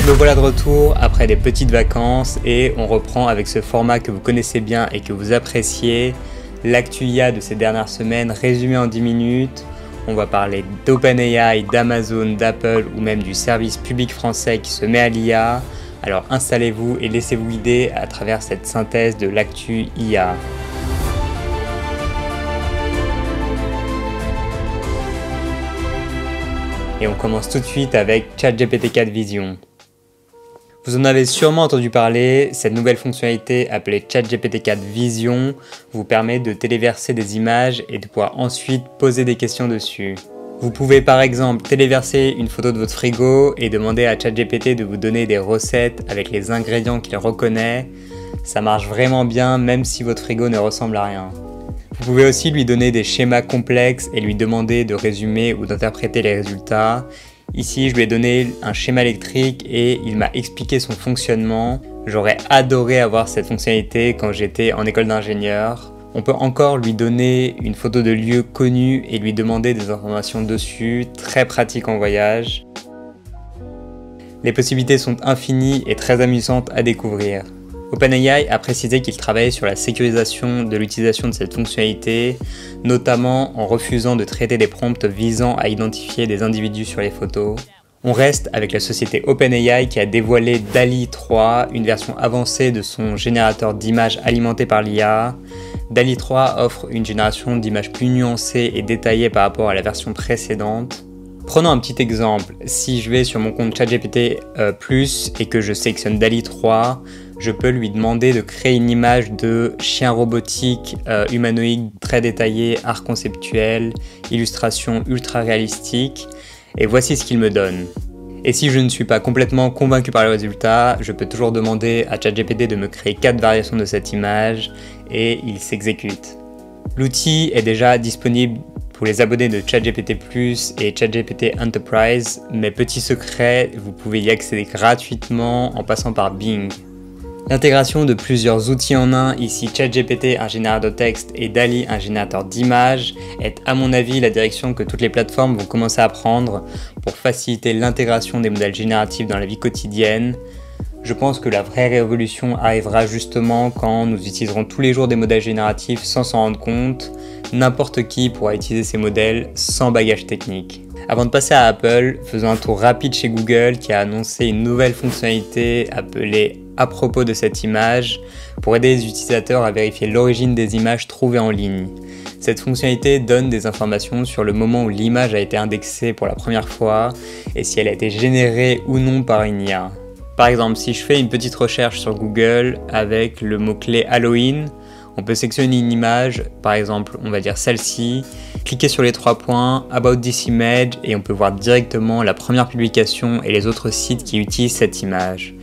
Me voilà de retour après des petites vacances et on reprend avec ce format que vous connaissez bien et que vous appréciez, l'actu IA de ces dernières semaines résumé en 10 minutes. On va parler d'OpenAI, d'Amazon, d'Apple ou même du service public français qui se met à l'IA. Alors installez-vous et laissez-vous guider à travers cette synthèse de l'actu IA. Et on commence tout de suite avec ChatGPT 4 Vision. Vous en avez sûrement entendu parler, cette nouvelle fonctionnalité appelée ChatGPT 4 Vision vous permet de téléverser des images et de pouvoir ensuite poser des questions dessus. Vous pouvez par exemple téléverser une photo de votre frigo et demander à ChatGPT de vous donner des recettes avec les ingrédients qu'il reconnaît. Ça marche vraiment bien même si votre frigo ne ressemble à rien. Vous pouvez aussi lui donner des schémas complexes et lui demander de résumer ou d'interpréter les résultats. Ici, je lui ai donné un schéma électrique et il m'a expliqué son fonctionnement. J'aurais adoré avoir cette fonctionnalité quand j'étais en école d'ingénieur. On peut encore lui donner une photo de lieu connu et lui demander des informations dessus, très pratique en voyage. Les possibilités sont infinies et très amusantes à découvrir. OpenAI a précisé qu'il travaillait sur la sécurisation de l'utilisation de cette fonctionnalité, notamment en refusant de traiter des prompts visant à identifier des individus sur les photos. On reste avec la société OpenAI qui a dévoilé DALL-E 3, une version avancée de son générateur d'images alimenté par l'IA. DALL-E 3 offre une génération d'images plus nuancée et détaillée par rapport à la version précédente. Prenons un petit exemple, si je vais sur mon compte ChatGPT Plus et que je sélectionne DALL-E 3, je peux lui demander de créer une image de chien robotique humanoïde très détaillé, art conceptuel, illustration ultra réalistique, et voici ce qu'il me donne. Et si je ne suis pas complètement convaincu par le résultat, je peux toujours demander à ChatGPT de me créer 4 variations de cette image et il s'exécute. L'outil est déjà disponible pour les abonnés de ChatGPT Plus et ChatGPT Enterprise, mais petit secret, vous pouvez y accéder gratuitement en passant par Bing. L'intégration de plusieurs outils en un, ici ChatGPT, un générateur de texte, et DALL-E, un générateur d'images, est à mon avis la direction que toutes les plateformes vont commencer à prendre pour faciliter l'intégration des modèles génératifs dans la vie quotidienne. Je pense que la vraie révolution arrivera justement quand nous utiliserons tous les jours des modèles génératifs sans s'en rendre compte. N'importe qui pourra utiliser ces modèles sans bagage technique. Avant de passer à Apple, faisons un tour rapide chez Google qui a annoncé une nouvelle fonctionnalité appelée à propos de cette image pour aider les utilisateurs à vérifier l'origine des images trouvées en ligne. Cette fonctionnalité donne des informations sur le moment où l'image a été indexée pour la première fois et si elle a été générée ou non par une IA. Par exemple, si je fais une petite recherche sur Google avec le mot-clé Halloween, on peut sélectionner une image, par exemple on va dire celle-ci, cliquer sur les 3 points, About this image et on peut voir directement la première publication et les autres sites qui utilisent cette image.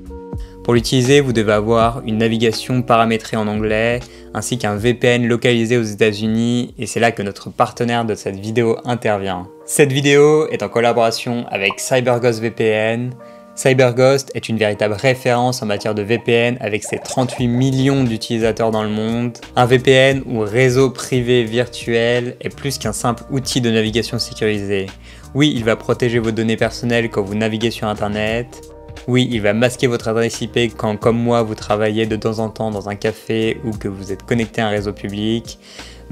Pour l'utiliser, vous devez avoir une navigation paramétrée en anglais, ainsi qu'un VPN localisé aux États-Unis, et c'est là que notre partenaire de cette vidéo intervient. Cette vidéo est en collaboration avec CyberGhost VPN. CyberGhost est une véritable référence en matière de VPN avec ses 38 millions d'utilisateurs dans le monde. Un VPN ou réseau privé virtuel est plus qu'un simple outil de navigation sécurisé. Oui, il va protéger vos données personnelles quand vous naviguez sur Internet. Oui, il va masquer votre adresse IP quand, comme moi, vous travaillez de temps en temps dans un café ou que vous êtes connecté à un réseau public.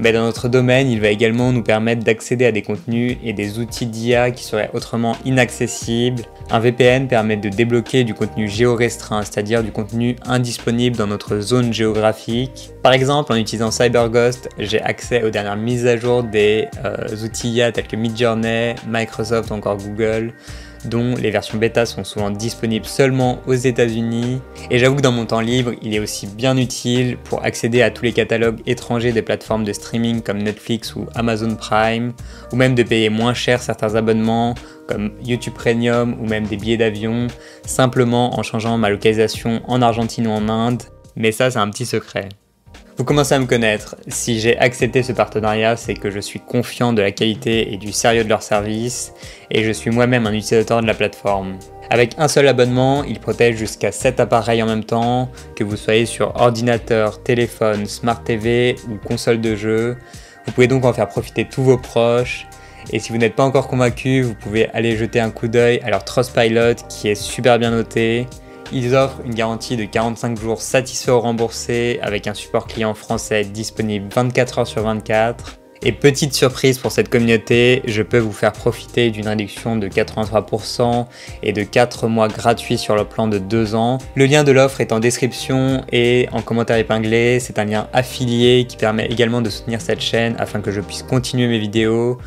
Mais dans notre domaine, il va également nous permettre d'accéder à des contenus et des outils d'IA qui seraient autrement inaccessibles. Un VPN permet de débloquer du contenu géorestreint, c'est-à-dire du contenu indisponible dans notre zone géographique. Par exemple, en utilisant CyberGhost, j'ai accès aux dernières mises à jour des outils IA tels que Midjourney, Microsoft ou encore Google, dont les versions bêta sont souvent disponibles seulement aux États-Unis. Et j'avoue que dans mon temps libre, il est aussi bien utile pour accéder à tous les catalogues étrangers des plateformes de streaming comme Netflix ou Amazon Prime, ou même de payer moins cher certains abonnements comme YouTube Premium ou même des billets d'avion, simplement en changeant ma localisation en Argentine ou en Inde. Mais ça, c'est un petit secret. Vous commencez à me connaître, si j'ai accepté ce partenariat, c'est que je suis confiant de la qualité et du sérieux de leur service, et je suis moi-même un utilisateur de la plateforme. Avec un seul abonnement, il protège jusqu'à 7 appareils en même temps, que vous soyez sur ordinateur, téléphone, Smart TV ou console de jeu. Vous pouvez donc en faire profiter tous vos proches, Et si vous n'êtes pas encore convaincu, vous pouvez aller jeter un coup d'œil à leur Trustpilot qui est super bien noté. Ils offrent une garantie de 45 jours satisfait ou remboursé avec un support client français disponible 24 heures sur 24. Et petite surprise pour cette communauté, je peux vous faire profiter d'une réduction de 83% et de 4 mois gratuits sur le plan de 2 ans. Le lien de l'offre est en description et en commentaire épinglé. C'est un lien affilié qui permet également de soutenir cette chaîne afin que je puisse continuer mes vidéos.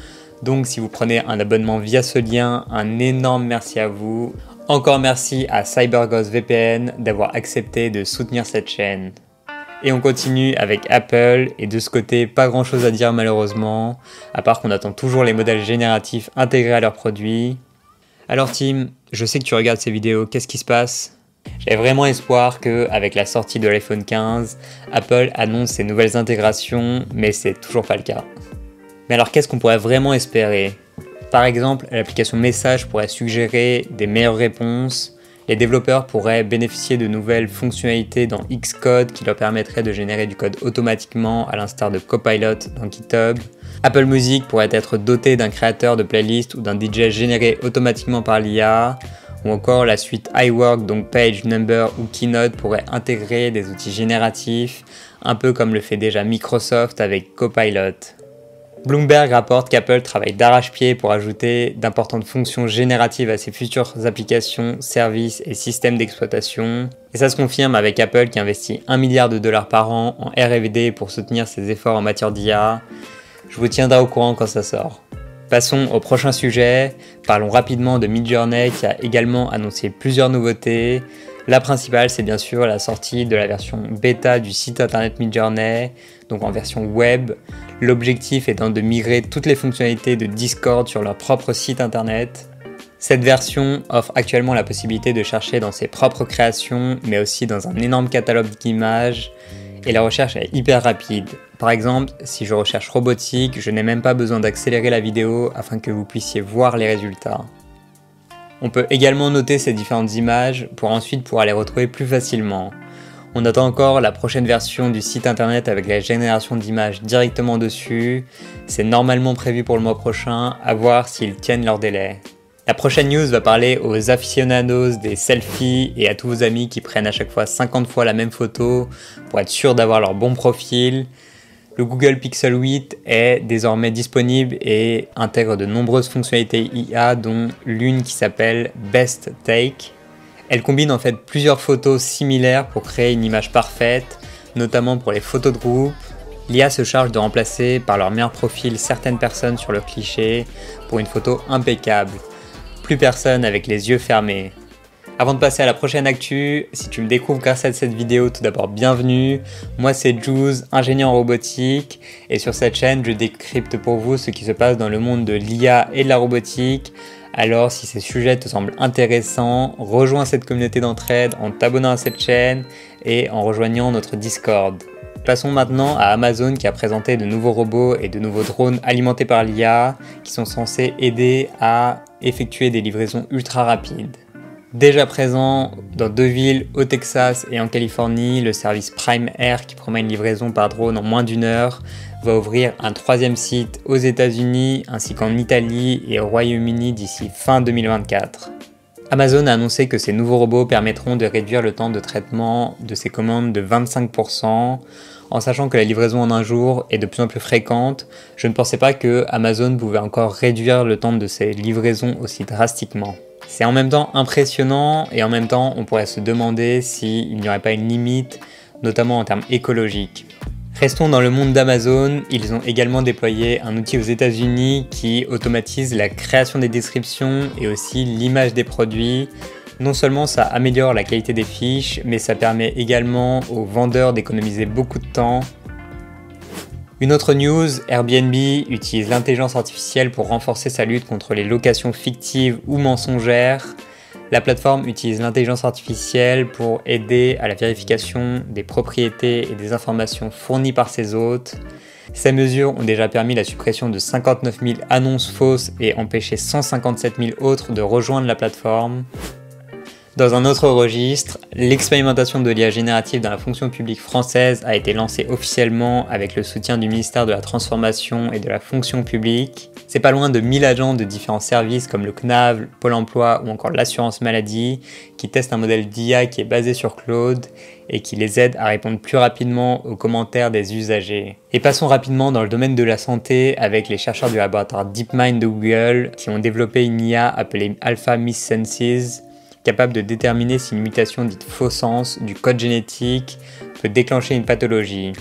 Donc si vous prenez un abonnement via ce lien, un énorme merci à vous. Encore merci à CyberGhost VPN d'avoir accepté de soutenir cette chaîne. Et on continue avec Apple, et de ce côté, pas grand chose à dire malheureusement, à part qu'on attend toujours les modèles génératifs intégrés à leurs produits. Alors Tim, je sais que tu regardes ces vidéos, qu'est-ce qui se passe? J'avais vraiment espoir que, avec la sortie de l'iPhone 15, Apple annonce ses nouvelles intégrations, mais c'est toujours pas le cas. Mais alors qu'est-ce qu'on pourrait vraiment espérer? Par exemple, l'application Message pourrait suggérer des meilleures réponses. Les développeurs pourraient bénéficier de nouvelles fonctionnalités dans Xcode qui leur permettraient de générer du code automatiquement à l'instar de Copilot dans GitHub. Apple Music pourrait être doté d'un créateur de playlist ou d'un DJ généré automatiquement par l'IA. Ou encore la suite iWork, donc Page, Number ou Keynote pourrait intégrer des outils génératifs, un peu comme le fait déjà Microsoft avec Copilot. Bloomberg rapporte qu'Apple travaille d'arrache-pied pour ajouter d'importantes fonctions génératives à ses futures applications, services et systèmes d'exploitation. Et ça se confirme avec Apple qui investit 1 milliard de dollars par an en R&D pour soutenir ses efforts en matière d'IA. Je vous tiendrai au courant quand ça sort. Passons au prochain sujet. Parlons rapidement de Midjourney qui a également annoncé plusieurs nouveautés. La principale, c'est bien sûr la sortie de la version bêta du site internet Midjourney, donc en version web. L'objectif étant de migrer toutes les fonctionnalités de Discord sur leur propre site internet. Cette version offre actuellement la possibilité de chercher dans ses propres créations, mais aussi dans un énorme catalogue d'images. Et la recherche est hyper rapide. Par exemple, si je recherche robotique, je n'ai même pas besoin d'accélérer la vidéo afin que vous puissiez voir les résultats. On peut également noter ces différentes images pour ensuite pouvoir les retrouver plus facilement. On attend encore la prochaine version du site internet avec la génération d'images directement dessus. C'est normalement prévu pour le mois prochain, à voir s'ils tiennent leur délai. La prochaine news va parler aux aficionados des selfies et à tous vos amis qui prennent à chaque fois 50 fois la même photo pour être sûr d'avoir leur bon profil. Le Google Pixel 8 est désormais disponible et intègre de nombreuses fonctionnalités IA dont l'une qui s'appelle Best Take. Elle combine en fait plusieurs photos similaires pour créer une image parfaite, notamment pour les photos de groupe. L'IA se charge de remplacer par leur meilleur profil certaines personnes sur le cliché pour une photo impeccable. Plus personne avec les yeux fermés. Avant de passer à la prochaine actu, si tu me découvres grâce à cette vidéo, tout d'abord bienvenue. Moi c'est Jules, ingénieur en robotique, et sur cette chaîne je décrypte pour vous ce qui se passe dans le monde de l'IA et de la robotique. Alors si ces sujets te semblent intéressants, rejoins cette communauté d'entraide en t'abonnant à cette chaîne et en rejoignant notre Discord. Passons maintenant à Amazon qui a présenté de nouveaux robots et de nouveaux drones alimentés par l'IA qui sont censés aider à effectuer des livraisons ultra rapides. Déjà présent dans 2 villes, au Texas et en Californie, le service Prime Air qui promet une livraison par drone en moins d'1 heure va ouvrir un 3e site aux États-Unis ainsi qu'en Italie et au Royaume-Uni d'ici fin 2024. Amazon a annoncé que ces nouveaux robots permettront de réduire le temps de traitement de ses commandes de 25%. En sachant que la livraison en un jour est de plus en plus fréquente, je ne pensais pas que Amazon pouvait encore réduire le temps de ses livraisons aussi drastiquement. C'est en même temps impressionnant et en même temps on pourrait se demander s'il n'y aurait pas une limite, notamment en termes écologiques. Restons dans le monde d'Amazon, ils ont également déployé un outil aux États-Unis qui automatise la création des descriptions et aussi l'image des produits. Non seulement ça améliore la qualité des fiches, mais ça permet également aux vendeurs d'économiser beaucoup de temps. Une autre news, Airbnb utilise l'intelligence artificielle pour renforcer sa lutte contre les locations fictives ou mensongères. La plateforme utilise l'intelligence artificielle pour aider à la vérification des propriétés et des informations fournies par ses hôtes. Ces mesures ont déjà permis la suppression de 59 000 annonces fausses et empêché 157 000 autres de rejoindre la plateforme. Dans un autre registre, l'expérimentation de l'IA générative dans la fonction publique française a été lancée officiellement avec le soutien du ministère de la Transformation et de la Fonction publique. C'est pas loin de 1000 agents de différents services comme le CNAV, Pôle emploi ou encore l'assurance maladie qui testent un modèle d'IA qui est basé sur Claude et qui les aide à répondre plus rapidement aux commentaires des usagers. Et passons rapidement dans le domaine de la santé avec les chercheurs du laboratoire DeepMind de Google qui ont développé une IA appelée Alpha Missenses, capable de déterminer si une mutation dite faux sens du code génétique peut déclencher une pathologie.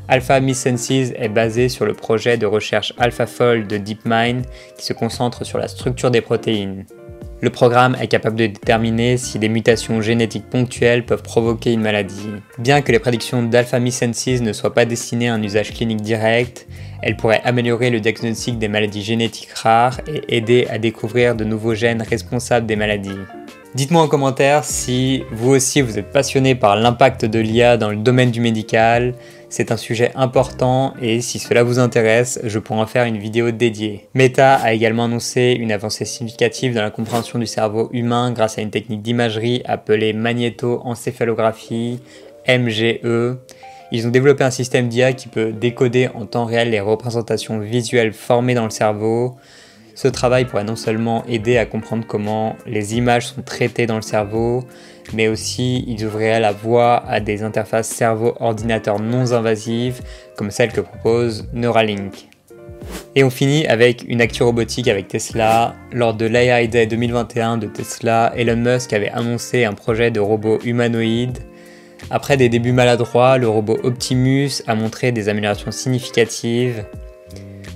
Alpha Missenses est basé sur le projet de recherche AlphaFold de DeepMind qui se concentre sur la structure des protéines. Le programme est capable de déterminer si des mutations génétiques ponctuelles peuvent provoquer une maladie. Bien que les prédictions d'Alpha Missenses ne soient pas destinées à un usage clinique direct, elles pourraient améliorer le diagnostic des maladies génétiques rares et aider à découvrir de nouveaux gènes responsables des maladies. Dites-moi en commentaire si vous aussi vous êtes passionné par l'impact de l'IA dans le domaine du médical. C'est un sujet important et si cela vous intéresse, je pourrais en faire une vidéo dédiée. Meta a également annoncé une avancée significative dans la compréhension du cerveau humain grâce à une technique d'imagerie appelée magnétoencéphalographie, MGE. Ils ont développé un système d'IA qui peut décoder en temps réel les représentations visuelles formées dans le cerveau. Ce travail pourrait non seulement aider à comprendre comment les images sont traitées dans le cerveau, mais aussi il ouvrirait la voie à des interfaces cerveau-ordinateur non invasives comme celle que propose Neuralink. Et on finit avec une actu robotique avec Tesla. Lors de l'AI Day 2021 de Tesla, Elon Musk avait annoncé un projet de robot humanoïde. Après des débuts maladroits, le robot Optimus a montré des améliorations significatives.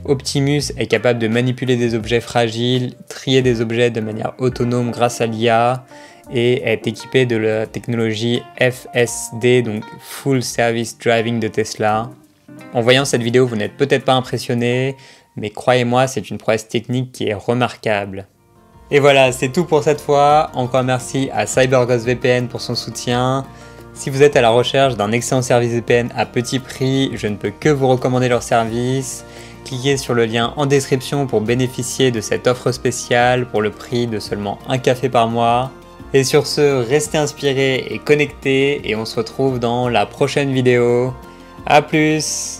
Optimus est capable de manipuler des objets fragiles, trier des objets de manière autonome grâce à l'IA et est équipé de la technologie FSD, donc Full Service Driving de Tesla. En voyant cette vidéo, vous n'êtes peut-être pas impressionné, mais croyez-moi, c'est une prouesse technique qui est remarquable. Et voilà, c'est tout pour cette fois. Encore merci à CyberGhost VPN pour son soutien. Si vous êtes à la recherche d'un excellent service VPN à petit prix, je ne peux que vous recommander leur service. Cliquez sur le lien en description pour bénéficier de cette offre spéciale pour le prix de seulement un café par mois. Et sur ce, restez inspirés et connectés et on se retrouve dans la prochaine vidéo. A plus!